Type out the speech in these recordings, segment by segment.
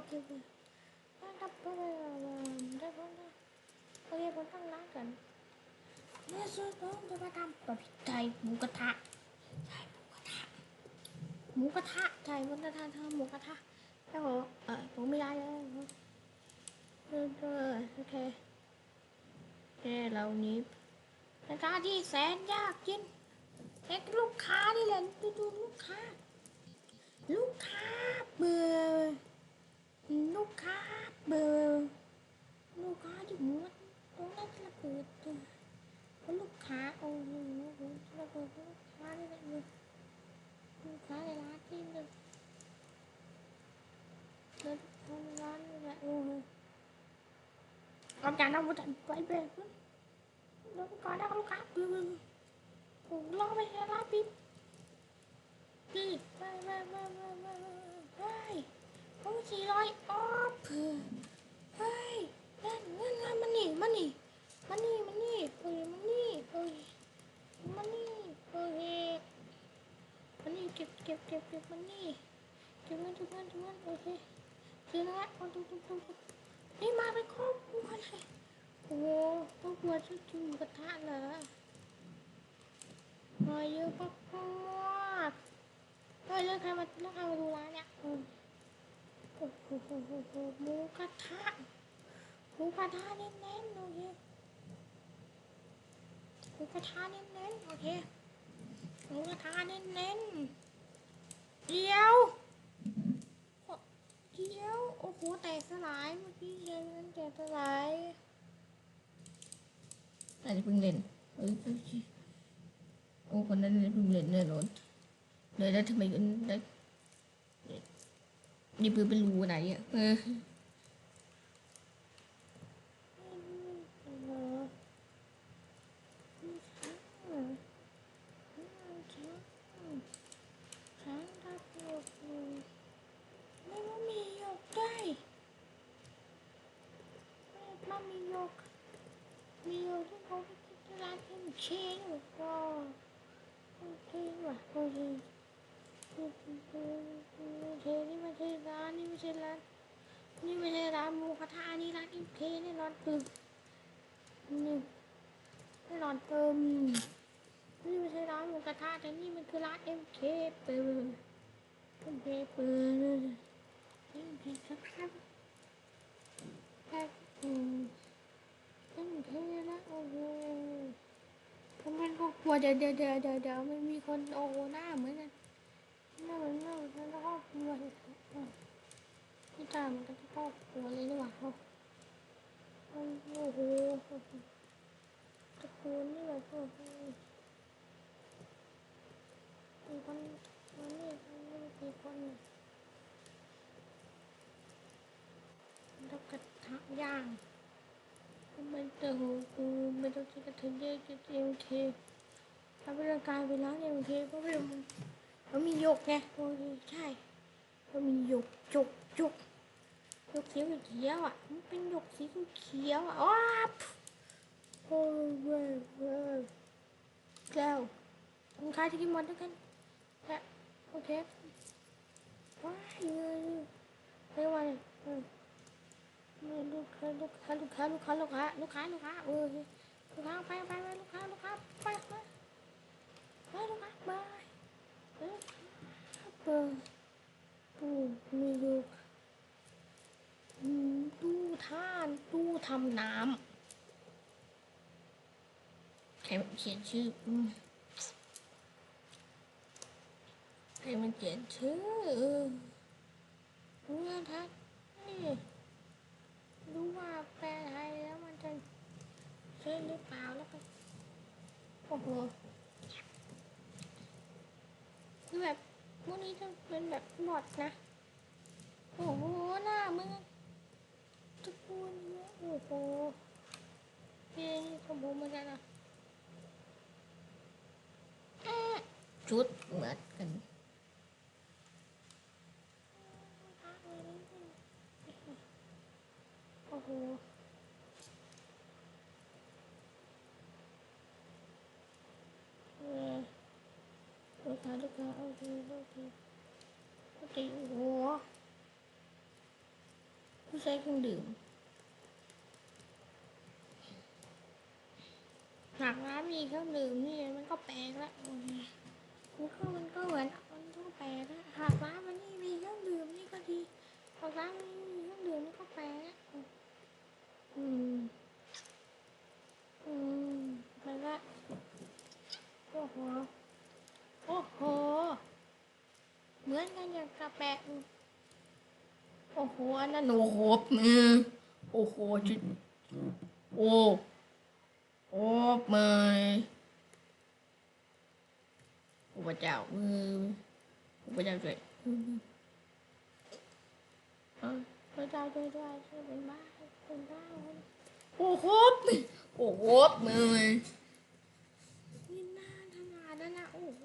เคทำตัวได้ผลนะโอเคผมตั้งร้านกันเนี่ยสุดผมจะมาทำแบบไทยหมูกระทะใช่หมูกระทะใช่ผมจะทำหมูกระทะแล้วผมไม่ได้เลยโอเคเหล่านี้เป็นการที่แสนยากจริงเอ็กลูกค้านี่แหละดูลูกค้าเบื่อลูกค้าเบื่อลูกค้าที่หมดตรงนั้นระเบิดเพราะลูกค้าโอ้โหระเบิดลูกค้านี่แหละลูกค้าในร้านที่เดินร้านนี่แหละโอ้โหเอาจานเอาจานไปเบรกแล้วก่อนได้ลูกค้าเบื่อผมรอไปร้านปิดไปผม400ออฟเฮ้ยนั่นมันนี่เฮ้ยมันนี่เฮ้ยมันนี่เก็บมันนี่เก็บเงินโอเคซื้อนะทุกนี่มาเป็นครอบครัวเลยโอ้โหครอบครัวชุดหมูกระทะเหรอมาเยอะมากเฮ้ยเรื่องใครมาดูร้านเนี่ยโอ้โหหมูกระทะเน้นๆโอเคหมูกระทะเน้นๆโอเคหมูกระทะเน้นๆเดี๋ยวโอ้โหแตกสลายเมื่อกี้เจอแตกสลายอาจจะเพิ่งเล่นโอ้คนนั้นเพิ่งเล่นแน่นอนเลยแล้วทำไมได้นี่ปืนเป็นรูไหนอ่ะฉันทับหยกไม่ว่ามีหยกได้มันมีหยกที่เขาไปกินที่ร้านMKอยู่ก็โอเคว่ะโอเคนี่ไม่ใช่ร้านหมูกระทะนี่ร้านMKแน่นอนคือนี่แน่นอนนี่ไม่ใช่ร้านหมูกระทะแต่นี่มันคือร้านMKเปิดMKสักครับแพ็คMKนะโอ้โหผมเป็นครอบครัวเดี๋ยวมันมีคนโอ้โหหน้าเหมือนกันหน้าเหมือนแล้วครอบครัวพี่ตามันก็ครอบครัวเลยนี่หว่าโอ้โหตระกูลนี่แบบโอ้โหกี่คนนี่กี่คนแล้วกระทะย่างมันเตอหูไม่ต้องกินกระเทียมเยอะกินMKทำเป็นร่างกายไปร้านMKเพราะมันมีหยกไงโอ้ยใช่มันมีหยกหยกสีเขียวอ่ะมันเป็นหยกสีเขียวอ่ะว้าโอ้ยเว้ยแล้วคุณค้าที่กินหมดด้วยกันโอเคว้ายเลยไม่ไหวลูกค้าเออลูกค้าไปลูกค้าไปลูกค้าไปลูกค้าไปมีลูกตู้ทำน้ำใครมันเขียนชื่อใครมันเขียนชื่อเงื่อนทักนี่รู้ว่าแปลไทยแล้วมันจะใช่หรือเปล่าแล้วก็โอ้โหคือแบบพวกนี้จะเป็นแบบบอดนะโอ้โหหน้ามึงตะกูลเยอะโอ้โหนี่ของผมเหมือนกันนะชุดเหมือนกันโอ้โหลูกค้าโอเคโอ้โห ใช้เครื่องดื่มหากร้านมีเครื่องดื่มนี่มันก็แปลกละมันก็เหมือนมันก็แปลกละหากร้านมันนี่มีเครื่องดื่มนี่ก็ดีหากร้านมันนี่มีเครื่องดื่มนี่ก็แปลกละอืมอืมไปละโอ้โหโอ้โหเหมือนกันอย่างกระแปะโอ้โหอันนั้นโอ้โหมือโอ้โหจุดโอ้โอ้มือโอ้พระเจ้ามือโอ้พระเจ้าช่วยพระเจ้าช่วยด้วยช่วยเป็นบ้าเป็นบ้าโอ้โหโอ้โหมือนี่น่าขนาดนั้นนะโอ้โห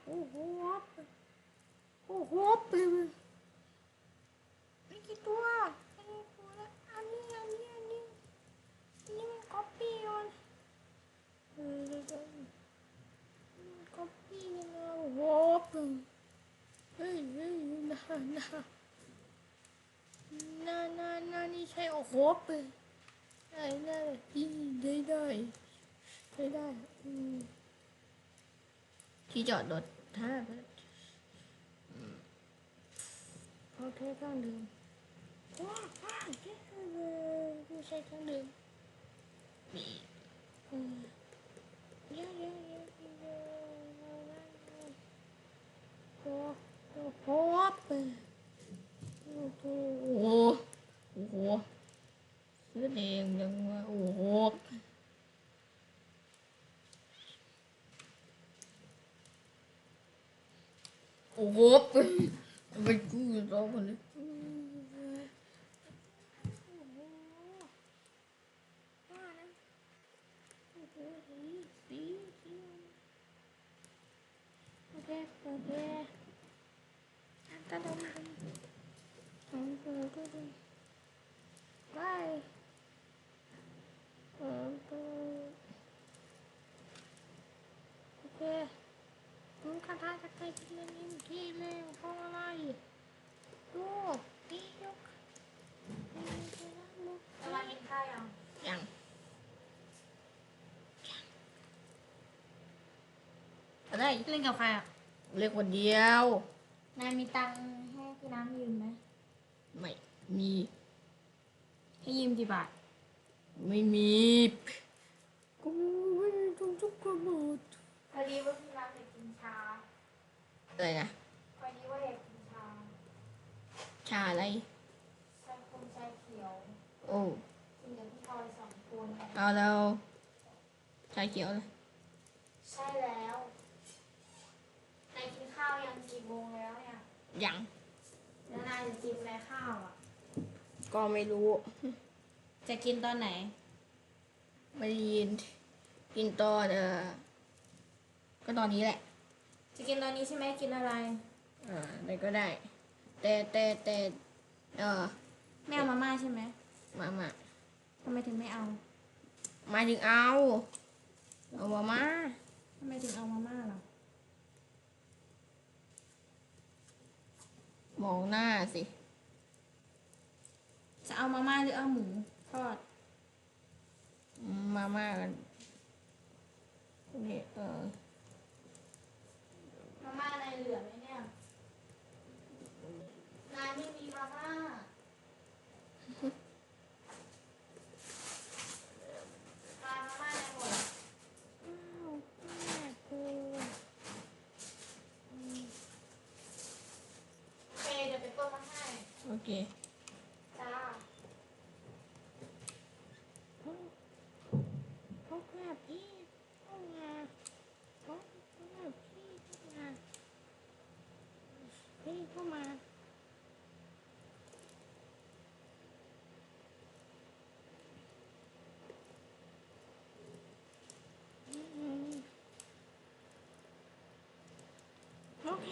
โอ้โหโอ้โหปืนไม่กี่ตัวอันนี้ตัวละอันนี้มันก๊อปปี้มันก๊อปปี้กันนะโอ้โหปืนเฮ้ยน่านี่ใช่โอ้โหปืนได้ที่จอดรถถ้าโอเคเครื่องดื่มว้าเจ๊ไม่ใช่เครื่องดื่มมีเยอะโอ้โหโอ้โหโอ้โหซื้อเองยังว่าโอ้โหโอ้โหไปกูร้องคนเลยโอเคตัดออกมาไปโอเคมึงคาถาจะใครกินเรื่องนี้กี่เลยเพราะอะไรดูนี่ยก จะมากินข้าวยัง ยังอะไร เล่นกับใครอ่ะ เรียกวันเดียว นายมีตังค์ให้พี่น้ำยืมไหม ไม่มี ให้ยืมกี่บาท ไม่มีกูไม่ต้องทุกข์หมด พอดีว่าพี่น้ำอยากกินชา อะไรนะ พอดีว่าอยากกินชา ชาอะไร ชาคนชาเขียว โอ้ กินกับพี่พลอย2 คน เอาแล้วชาเขียวเลย ใช่แล้วนายกินข้าวยังกี่โมงแล้วเนี่ย ยัง แล้วนายจะกินอะไรข้าวอ่ะ ก็ไม่รู้ จะกินตอนไหน ไม่ได้ยินกินตอนก็ตอนนี้แหละ จะกินตอนนี้ใช่ไหมกินอะไร อะไรก็ได้ แต่ไม่เอามาม่าใช่ไหม มา ทำไมถึงไม่เอา มาถึงเอามา ทำไมถึงเอามาม่าล่ะ มองหน้าสิ จะเอามาม่าหรือเอาหมูทอด มาม่ากันนี่มาม่านายเหลือไหมเนี่ย นายไม่มีมาม่า นายมาม่านายหมด อ้าวแม่กู โอเคเดี๋ยวไปต้มมาให้ โอเค จ้า เขาแค่พี่เข้ามาเขาแค่พี่เข้ามาพี่เข้ามาโอเค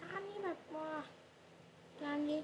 ร้านนี้แบบว่าร้านนี้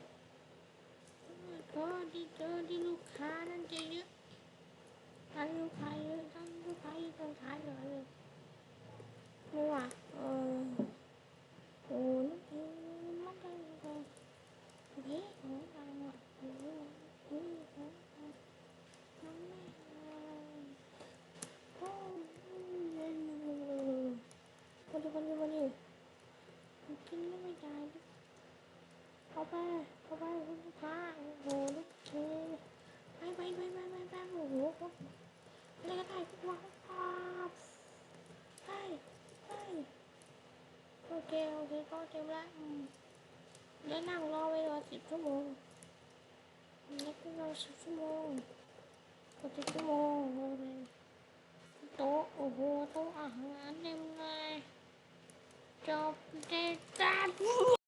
โต๊ะเต็มแล้วแล้วนั่งรอไปรอ10 ชั่วโมงแล้วก็รอ10 ชั่วโมงกว่า10 ชั่วโมงเลยโต๊ะโอ้โหโต๊ะอาหารเต็มเลยจบเด็ดจัด